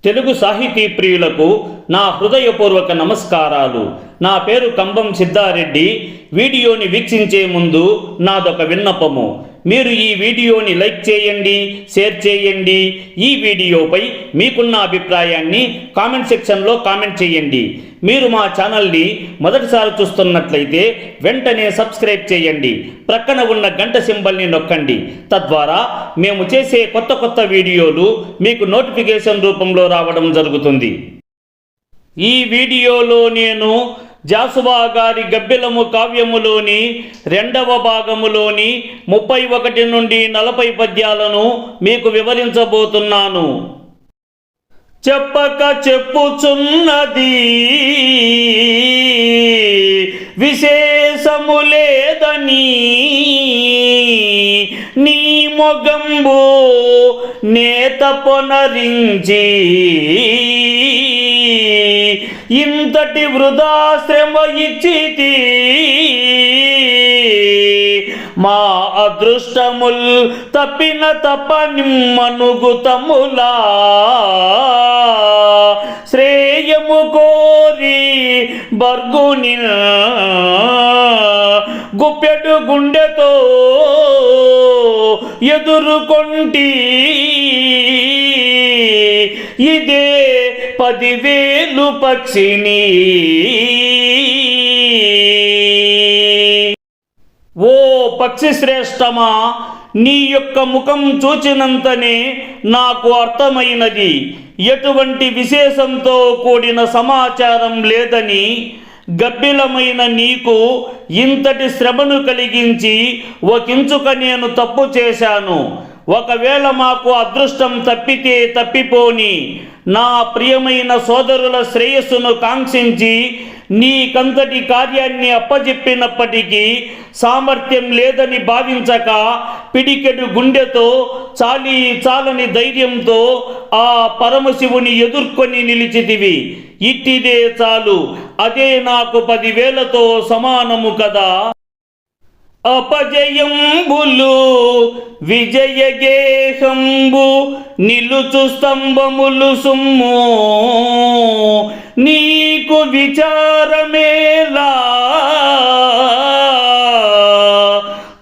తెలుగు సాహితీ ప్రియులకు నా హృదయపూర్వక నమస్కారాలు. నా పేరు కంబం సిద్ధారెడ్డి. వీడియోని వీక్షించే ముందు నాదొక విన్నపము. మీరు ఈ వీడియోని లైక్ చేయండి, షేర్ చేయండి. ఈ వీడియోపై మీకున్న అభిప్రాయాన్ని కామెంట్ సెక్షన్లో కామెంట్ చేయండి. మీరు మా ఛానల్ని మొదటిసారి చూస్తున్నట్లయితే వెంటనే సబ్స్క్రైబ్ చేయండి. ప్రక్కన ఉన్న గంట సింబల్ని నొక్కండి. తద్వారా మేము చేసే కొత్త వీడియోలు మీకు నోటిఫికేషన్ రూపంలో రావడం జరుగుతుంది. ఈ వీడియోలో నేను జాసువా గారి గబ్బిలము కావ్యములోని 2వ భాగములోని 31 నుండి 40 పద్యాలను మీకు వివరించబోతున్నాను. చెప్పక చెప్పుచున్నది విశేషము లేదని నీ మొగంబు నేత పొనరించి ఇంతటి వృధా శ్రమ ఇచ్చితి మా అదృష్టముల్ తప్పిన తపనిమ్మనుగుతములా శ్రేయము కోరి బర్గుని గుప్పెడు గుండెతో ఎదురుకొంటి ఇదే 10,000 పక్షిని. ఓ పక్షి శ్రేష్టమా, నీ యొక్క ముఖం చూచినంతనే నాకు అర్థమైనది ఎటువంటి విశేషంతో కూడిన సమాచారం లేదని. గబ్బిలమైన నీకు ఇంతటి శ్రమను కలిగించి ఒకంచుక నేను తప్పు చేశాను. ఒకవేళ మాకు అదృష్టం తప్పితే తప్పిపోని, నా ప్రియమైన సోదరుల శ్రేయస్సును కాంక్షించి నీకంతటి కార్యాన్ని అప్పజెప్పినప్పటికీ సామర్థ్యం లేదని భావించక పిడికెడు గుండెతో చాలని ధైర్యంతో ఆ పరమశివుని ఎదుర్కొని నిలిచితివి. ఇట్టిదే చాలు, అదే నాకు 10,000తో సమానము కదా. అపజయంబులు విజయగేహంబు నిలుచు స్తంభములు సుమ్ము నీకు విచారమేలా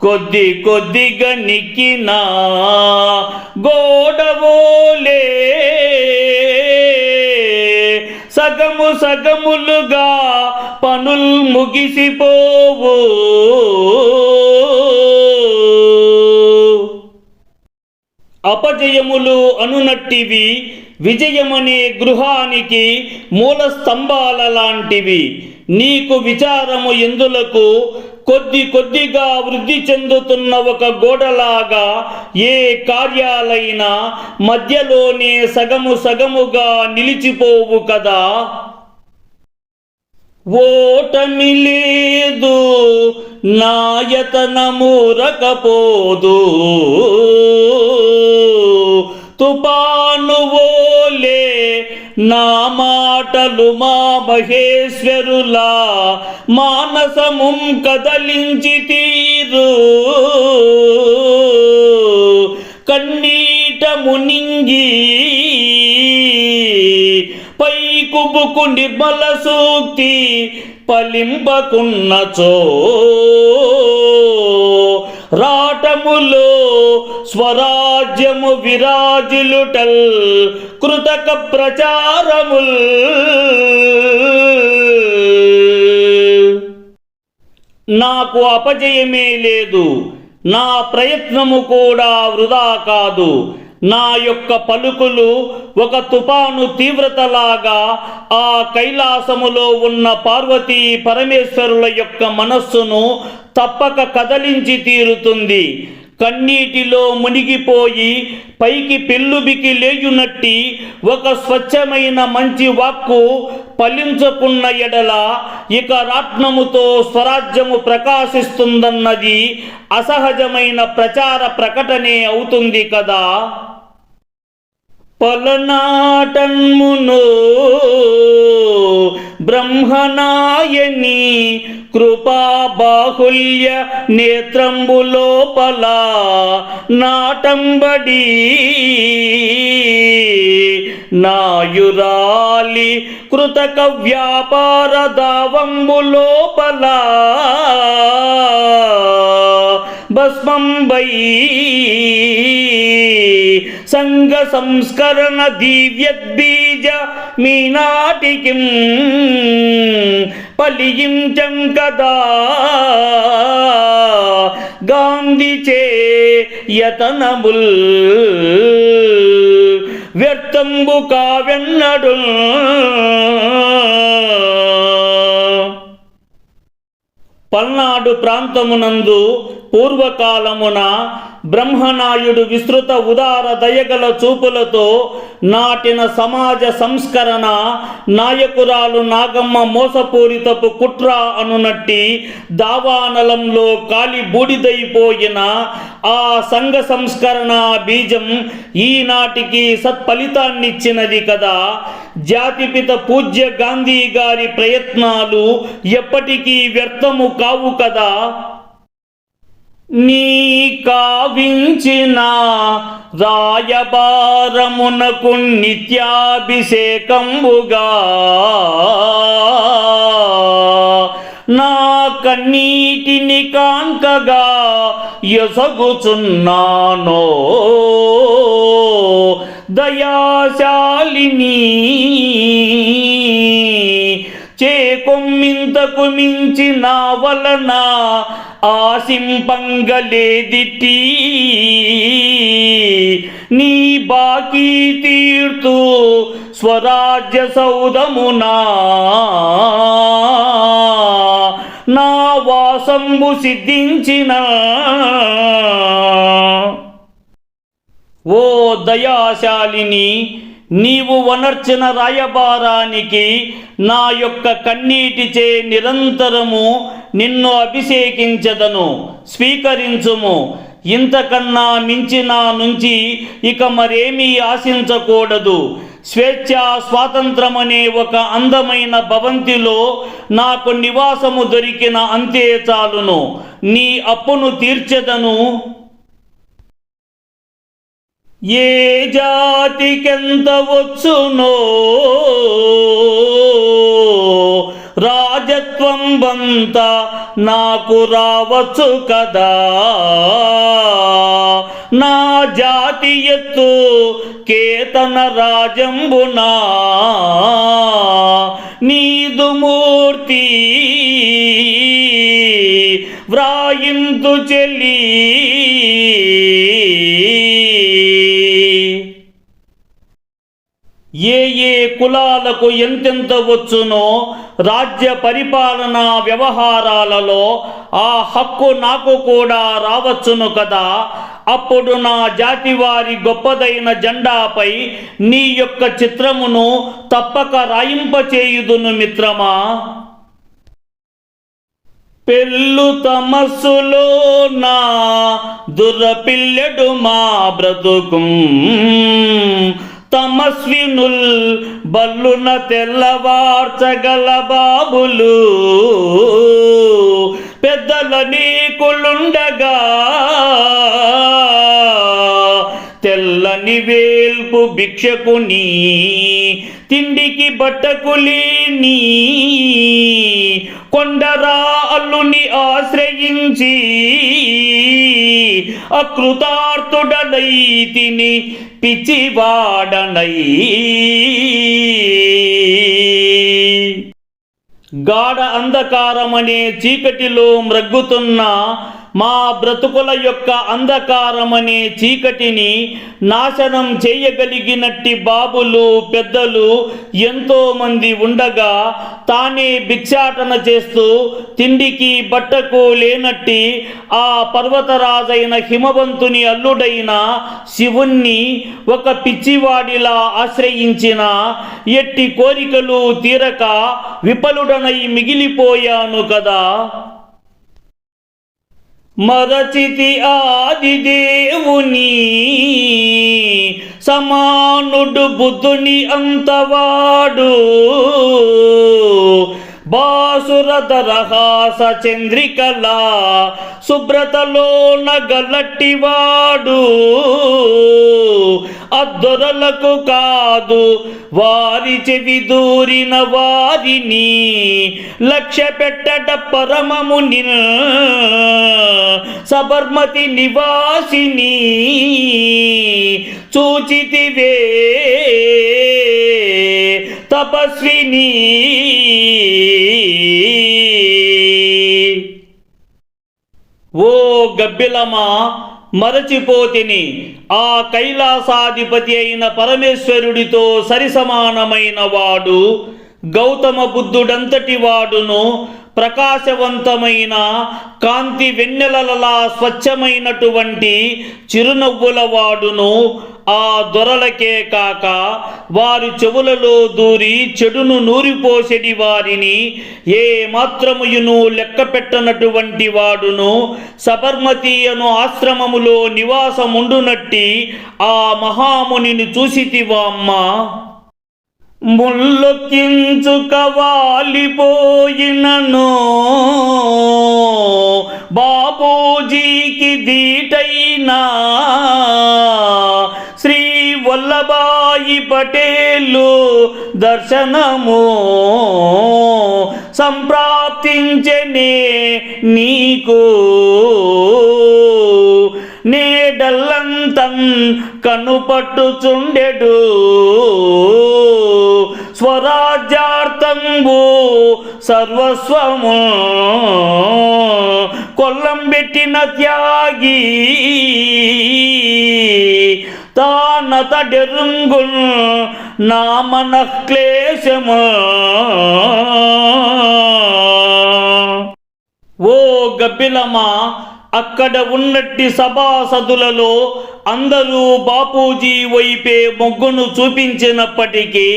కొద్దిగా నిక్కినా గోడవోలే సగములుగా పనుల్ ముగిసిపోవు. అపజయములు అనునట్టివి విజయమనే గృహానికి మూల స్తంభాల లాంటివి. నీకు విచారము ఎందులకు? కొద్దిగా వృద్ధి చెందుతున్న ఒక గోడలాగా ఏ కార్యాలైనా మధ్యలోనే సగముగా నిలిచిపోవు కదా. ఓటమి లేదు నాయతనము రకపోదు తుపాను ఓలే నా మాటలు మా మహేశ్వరులా మానసముం కదలించి తీరు కన్నీట మునింగి పైకుబుకు నిర్మల సూక్తి పలింపకున్నచో రాటములో స్వరాజ్యము విరాజిలుటల్ కృతక ప్రచారముల్ నాకు అపజయమే లేదు, నా ప్రయత్నము కూడా వృధా కాదు. నా యొక్క పలుకులు ఒక తుపాను తీవ్రతలాగా ఆ కైలాసములో ఉన్న పార్వతీ పరమేశ్వరుల యొక్క మనస్సును తప్పక కదలించి తీరుతుంది. కన్నీటిలో మునిగిపోయి పైకి పెళ్ళుబికి లేయునట్టి ఒక స్వచ్ఛమైన మంచి వాక్కు ఫలించకున్న ఎడల ఇక రాట్నముతో స్వరాజ్యము ప్రకాశిస్తుందన్నది అసహజమైన ప్రచార ప్రకటనే అవుతుంది కదా. పలనాటన్మును బ్రహ్మనాయని కృపా బాహుల్య నేత్రంబులోపల నాటంబడి నాయురాలి కృతక వ్యాపార దావంబులోపల భస్మంబై సంఘ సంస్కరణ దివ్యద్బీజ మీనాటికి ఫలించం కదా గాంధీ చే యతనముల్ వ్యర్థంబు కావెన్నడు. పల్నాడు ప్రాంతమునందు పూర్వకాలమున బ్రహ్మనాయుడు విస్తృత ఉదార దయగల చూపులతో నాటిన సమాజ సంస్కరణ నాయకురాలు నాగమ్మ మోసపూరితపు కుట్ర అనునట్టి దావానలంలో కాలి బూడిదైపోయిన ఆ సంఘ సంస్కరణ బీజం ఈనాటికి సత్ఫలితాన్నిచ్చినది కదా. జాతిపిత పూజ్య గాంధీ గారి ప్రయత్నాలు ఎప్పటికీ వ్యర్థము కావు కదా. నీ కావించిన రాయబారమునకు నిత్యాభిషేకంబుగా నా కన్నీటిని కాంకగా యొసగుచున్నానో దయాశాలిని. చేకొమ్మింతకు మించి నా వలన ఆశింపంగలేదిటి నీ బాకీ తీర్తు స్వరాజ్య సౌధమునా నా వాసంబు సిద్ధించిన. ఓ దయాశాలిని, నీవు వనర్చిన రాయబారానికి నా యొక్క కన్నీటిచే నిరంతరము నిన్ను అభిషేకించదను, స్వీకరించుము. ఇంతకన్నా మించి నా నుంచి ఇక మరేమీ ఆశించకూడదు. స్వేచ్ఛ స్వాతంత్రమనే ఒక అందమైన భవంతిలో నాకు నివాసము దొరికిన అంతే చాలును. నీ అప్పును తీర్చెదను. ఏ జాతికెంత వచ్చునో రాజత్వం బంత నాకు రావచ్చు కదా. నా జాతి ఎత్తు కేతన రాజంబునా నీదు మూర్తి వ్రాయింతు చెల్లి. ఏ ఏ కులాలకు ఎంతెంత వచ్చునో రాజ్య పరిపాలనా వ్యవహారాలలో ఆ హక్కు నాకు కూడా రావచ్చును కదా. అప్పుడు నా జాతి వారి గొప్పదైన జెండాపై నీ యొక్క చిత్రమును తప్పక రాయింపచేయుదును మిత్రమా. పెళ్ళు తమస్సులో నా దురపిల్లెడు మా బ్రతుకు తమస్వినుల్ బల్లున తెల్లవార్చగల బాబులు పెద్దల నీకులుండగా తెల్లని వేల్పు భిక్షకుని తిండికి బట్టకులేని కొండరా అల్లుని ఆశ్రయించి అకృతార్థుడనైతిని పిచ్చివాడనై. గాఢ అంధకారమనే చీకటిలో మ్రగ్గుతున్న మా బ్రతుకుల యొక్క అంధకారమనే చీకటిని నాశనం చేయగలిగినట్టి బాబులు పెద్దలు ఎంతోమంది ఉండగా తానే భిక్షాటన చేస్తూ తిండికి బట్టకు లేనట్టి ఆ పర్వతరాజైన హిమవంతుని అల్లుడైన శివుణ్ణి ఒక పిచ్చివాడిలా ఆశ్రయించిన ఎట్టి కోరికలు తీరక విఫలుడనై మిగిలిపోయాను కదా. మరచితి ఆదిదేవుని సమానుడు బుద్ధుని అంతవాడు బాసురధరహాస చంద్రికలా శుభ్రతలో నగలట్టివాడు అద్దొరలకు కాదు వారి చెవి దూరిన వారిని లక్ష్య పెట్టట పరమముని సబర్మతి నివాసిని చూచితివే తపస్విని. ఓ గబ్బిలమా, మరచిపోతిని ఆ కైలాసాధిపతి అయిన పరమేశ్వరుడితో సరిసమానమైన వాడు గౌతమ బుద్ధుడంతటి వాడును ప్రకాశవంతమైన కాంతి వెన్నెలలా స్వచ్ఛమైనటువంటి చిరునవ్వుల వాడును ఆ దొరలకే కాక వారి చెవులలో దూరి చెడును నూరిపోసెడి వారిని ఏ మాత్రముయును లెక్క పెట్టనటువంటి వాడును సబర్మతీయను ఆశ్రమములో నివాసముండునట్టి ఆ మహామునిని చూసితివామ్మా. ముల్లొక్కించుక వాలిపోయినను బాపూజీకి దీటైనా శ్రీ వల్లభాయి పటేలు దర్శనము సంప్రాప్తించనే నీకు నేడల్లంతం కనుపట్టుచుండెడు స్వరాజ్యార్థంబు సర్వస్వము కొల్లం పెట్టిన త్యాగి తానతడెరుంగుల్ నా మనఃక్లేశము. ఓ గబ్బిలమా, అక్కడ ఉన్నట్టి సభాసదులలో అందరూ బాపూజీ వైపే మొగ్గును చూపించినప్పటికీ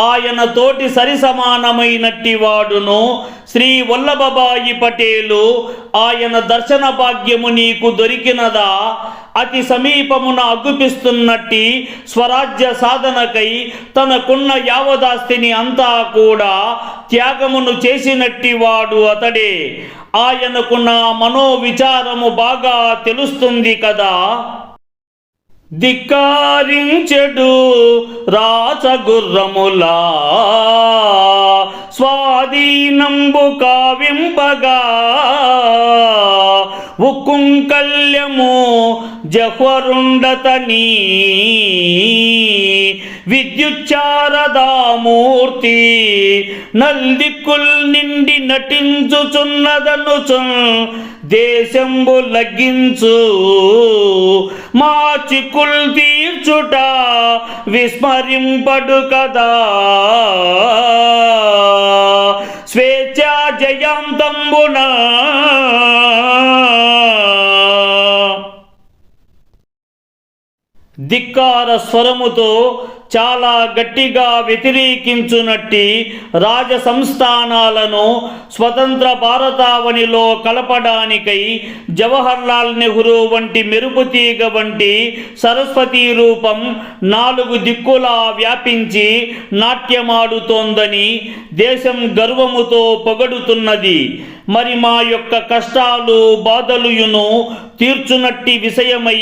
ఆయన తోటి సరిసమానమైనట్టి వాడును శ్రీ వల్లభభాయి పటేలు ఆయన దర్శన భాగ్యము నీకు దొరికినదా? అతి సమీపమున అగుపిస్తున్నట్టి స్వరాజ్య సాధనకై తనకున్న యావదాస్తిని అంతా కూడా త్యాగమును చేసినట్టి వాడు అతడే. ఆయనకు నా మనోవిచారము బాగా తెలుస్తుంది కదా. ధిక్కారించెడు రాచగుర్రములా స్వాధీనంబు కావింపగా ఉక్కుంకల్యము జహ్వరుండతని విద్యుచ్చారదామూర్తి నల్దిక్కుల్ నిండి నటించుచున్నదనుచు దేశంబు లగ్గించు మా చిక్కుల్ తీర్చుట విస్మరింపడు కదా. స్వేచ్ఛా జయంతంబున ధిక్కార స్వరముతో చాలా గట్టిగా వ్యతిరేకించునట్టి రాజ సంస్థానాలను స్వతంత్ర భారతావనిలో కలపడానికై జవహర్లాల్ నెహ్రూ వంటి మెరుపుతీగ వంటి సరస్వతీ రూపం 4 దిక్కులా వ్యాపించి నాట్యమాడుతోందని దేశం గర్వముతో పొగడుతున్నది. మరి మా యొక్క కష్టాలు బాధలుయును తీర్చునట్టి విషయమై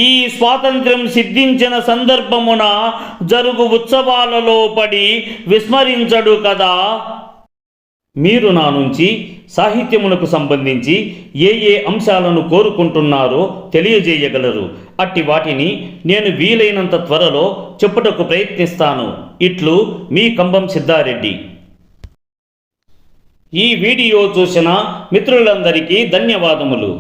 ఈ స్వాతంత్ర్యం సిద్ధించిన సందర్భమున జరుగు ఉత్సవాలలో పడి విస్మరించడు కదా. మీరు నా నుంచి సాహిత్యమునకు సంబంధించి ఏ అంశాలను కోరుకుంటున్నారో తెలియజేయగలరు. అట్టి వాటిని నేను వీలైనంత త్వరలో చెప్పుటకు ప్రయత్నిస్తాను. ఇట్లు మీ కంబం సిద్ధారెడ్డి. ఈ వీడియో చూసిన మిత్రులందరికీ ధన్యవాదములు.